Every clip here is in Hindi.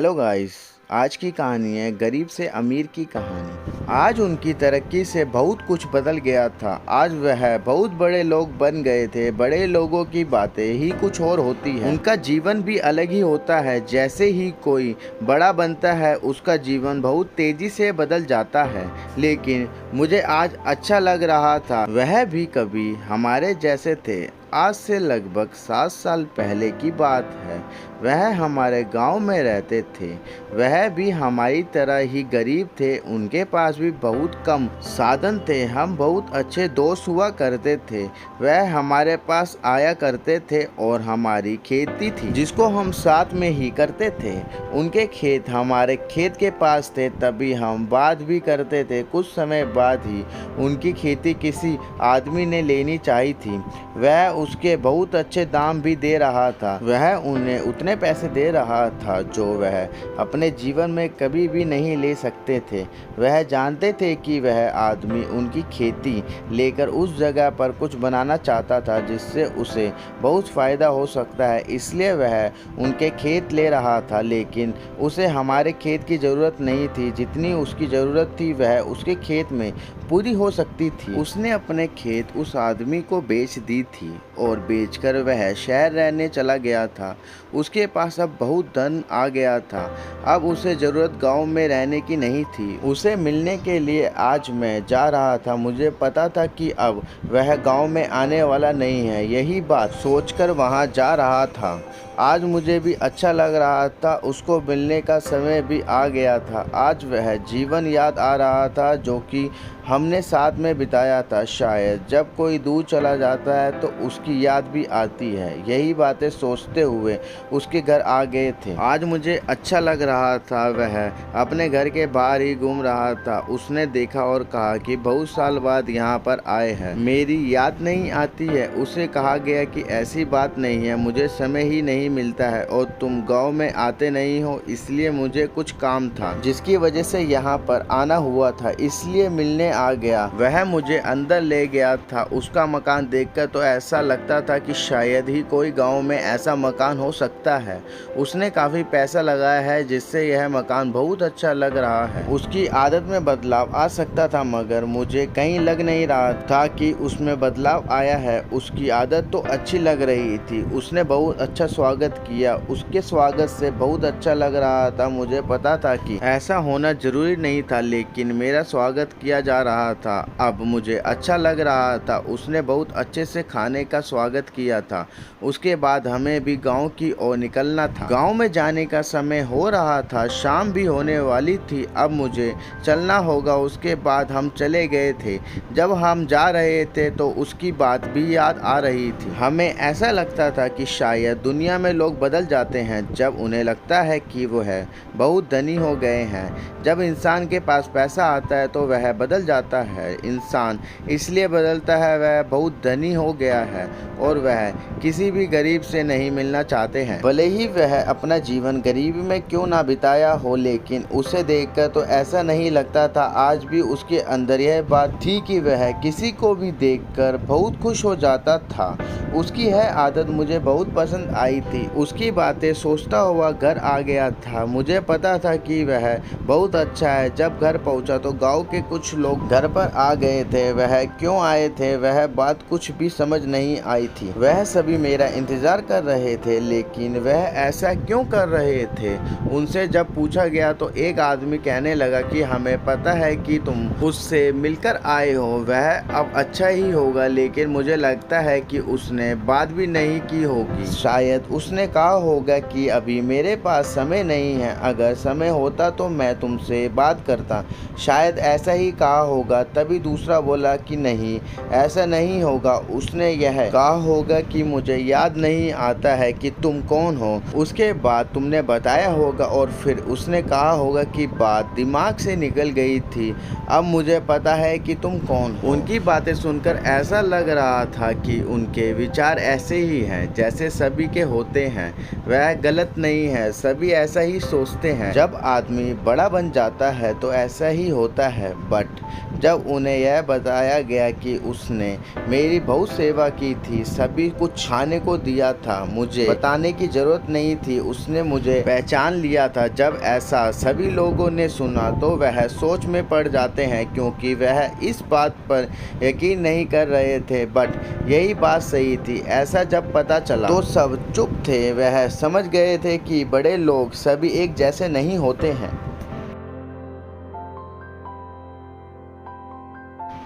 Hello guys. आज की कहानी है गरीब से अमीर की कहानी। आज उनकी तरक्की से बहुत कुछ बदल गया था। आज वह बहुत बड़े लोग बन गए थे। बड़े लोगों की बातें ही कुछ और होती है, उनका जीवन भी अलग ही होता है। जैसे ही कोई बड़ा बनता है उसका जीवन बहुत तेजी से बदल जाता है। लेकिन मुझे आज अच्छा लग रहा था, वह भी कभी हमारे जैसे थे। आज से लगभग 7 साल पहले की बात है। वह हमारे गांव में रहते थे। वह भी हमारी तरह ही गरीब थे। उनके पास भी बहुत कम साधन थे। हम बहुत अच्छे दोस्त हुआ करते थे। वह हमारे पास आया करते थे और हमारी खेती थी जिसको हम साथ में ही करते थे। उनके खेत हमारे खेत के पास थे, तभी हम बात भी करते थे। कुछ समय बाद ही उनकी खेती किसी आदमी ने लेनी चाहिए थी। वह उसके बहुत अच्छे दाम भी दे रहा था। वह उन्हें उतने पैसे दे रहा था जो वह अपने जीवन में कभी भी नहीं ले सकते थे। वह जानते थे कि वह आदमी उनकी खेती लेकर उस जगह पर कुछ बनाना चाहता था जिससे उसे बहुत फ़ायदा हो सकता है, इसलिए वह उनके खेत ले रहा था। लेकिन उसे हमारे खेत की ज़रूरत नहीं थी। जितनी उसकी ज़रूरत थी वह उसके खेत में पूरी हो सकती थी। उसने अपने खेत उस आदमी को बेच दी थी और बेचकर वह शहर रहने चला गया था। उसके पास अब बहुत धन आ गया था। अब उसे ज़रूरत गांव में रहने की नहीं थी। उसे मिलने के लिए आज मैं जा रहा था। मुझे पता था कि अब वह गांव में आने वाला नहीं है। यही बात सोचकर वहां जा रहा था। आज मुझे भी अच्छा लग रहा था। उसको मिलने का समय भी आ गया था। आज वह जीवन याद आ रहा था जो कि हमने साथ में बिताया था। शायद जब कोई दूर चला जाता है तो उसकी याद भी आती है। यही बातें सोचते हुए उसके घर आ गए थे। आज मुझे अच्छा लग रहा था। वह अपने घर के बाहर ही घूम रहा था। उसने देखा और कहा कि बहुत साल बाद यहाँ पर आए हैं, मेरी याद नहीं आती है। उसे कहा गया कि ऐसी बात नहीं है, मुझे समय ही नहीं मिलता है और तुम गाँव में आते नहीं हो, इसलिए मुझे कुछ काम था जिसकी वजह से यहाँ पर आना हुआ था, इसलिए मिलने आ गया। वह मुझे अंदर ले गया था। उसका मकान देखकर तो ऐसा लगता था कि शायद ही कोई गांव में ऐसा मकान हो सकता है। उसने काफ़ी पैसा लगाया है जिससे यह मकान बहुत अच्छा लग रहा है। उसकी आदत में बदलाव आ सकता था मगर मुझे कहीं लग नहीं रहा था कि उसमें बदलाव आया है। उसकी आदत तो अच्छी लग रही थी। उसने बहुत अच्छा स्वागत किया। उसके स्वागत से बहुत अच्छा लग रहा था। मुझे पता था कि ऐसा होना जरूरी नहीं था, लेकिन मेरा स्वागत किया जा रहा था। अब मुझे अच्छा लग रहा था। उसने बहुत अच्छे से खाने का स्वागत किया था। उसके बाद हमें भी गांव की ओर निकलना था। गांव में जाने का समय हो रहा था। शाम भी होने वाली थी। अब मुझे चलना होगा। उसके बाद हम चले गए थे। जब हम जा रहे थे तो उसकी बात भी याद आ रही थी। हमें ऐसा लगता था कि शायद दुनिया में लोग बदल जाते हैं जब उन्हें लगता है कि वह बहुत धनी हो गए हैं। जब इंसान के पास पैसा आता है तो वह बदल जाता है। इंसान इसलिए बदलता है वह बहुत धनी हो गया है और वह किसी भी गरीब से नहीं मिलना चाहते हैं, भले ही वह अपना जीवन गरीबी में क्यों ना बिताया हो। लेकिन उसे देखकर तो ऐसा नहीं लगता था। आज भी उसके अंदर यह बात थी कि वह किसी को भी देखकर बहुत खुश हो जाता था। उसकी यह आदत मुझे बहुत पसंद आई थी। उसकी बातें सोचता हुआ घर आ गया था। मुझे पता था कि वह बहुत अच्छा है। जब घर पहुंचा तो गांव के कुछ लोग घर पर आ गए थे। वह क्यों आए थे वह बात कुछ भी समझ नहीं आई थी। वह सभी मेरा इंतजार कर रहे थे, लेकिन वह ऐसा क्यों कर रहे थे। उनसे जब पूछा गया तो एक आदमी कहने लगा कि हमें पता है कि तुम उससे मिलकर आए हो, वह अब अच्छा ही होगा। लेकिन मुझे लगता है कि उसने बात भी नहीं की होगी। शायद उसने कहा होगा कि अभी मेरे पास समय नहीं है, अगर समय होता तो मैं तुमसे बात करता। शायद ऐसा ही कहा होगा। तभी दूसरा बोला कि नहीं, ऐसा नहीं होगा। उसने यह कहा होगा कि मुझे याद नहीं आता है कि तुम कौन हो। उसके बाद तुमने बताया होगा और फिर उसने कहा होगा कि बात दिमाग से निकल गई थी। अब मुझे पता है कि तुम कौन हो। उनकी बातें सुनकर ऐसा लग रहा था कि उनके विचार ऐसे ही हैं जैसे सभी के होते हैं। वह गलत नहीं है, सभी ऐसा ही सोचते हैं। जब आदमी बड़ा बन जाता है तो ऐसा ही होता है। बट जब उन्हें यह बताया गया कि उसने मेरी बहुत सेवा की थी, सभी कुछ खाने को दिया था, मुझे बताने की जरूरत नहीं थी, उसने मुझे पहचान लिया था। जब ऐसा सभी लोगों ने सुना तो वह सोच में पड़ जाते हैं, क्योंकि वह इस बात पर यकीन नहीं कर रहे थे, बट यही बात सही थी। ऐसा जब पता चला तो सब चुप थे। वह समझ गए थे कि बड़े लोग सभी एक जैसे नहीं होते हैं।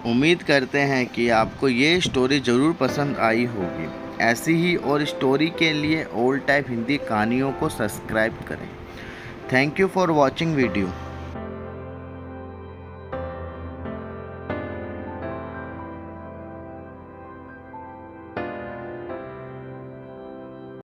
उम्मीद करते हैं कि आपको ये स्टोरी ज़रूर पसंद आई होगी। ऐसी ही और स्टोरी के लिए ओल्ड टाइप हिंदी कहानियों को सब्सक्राइब करें। Thank you for watching video.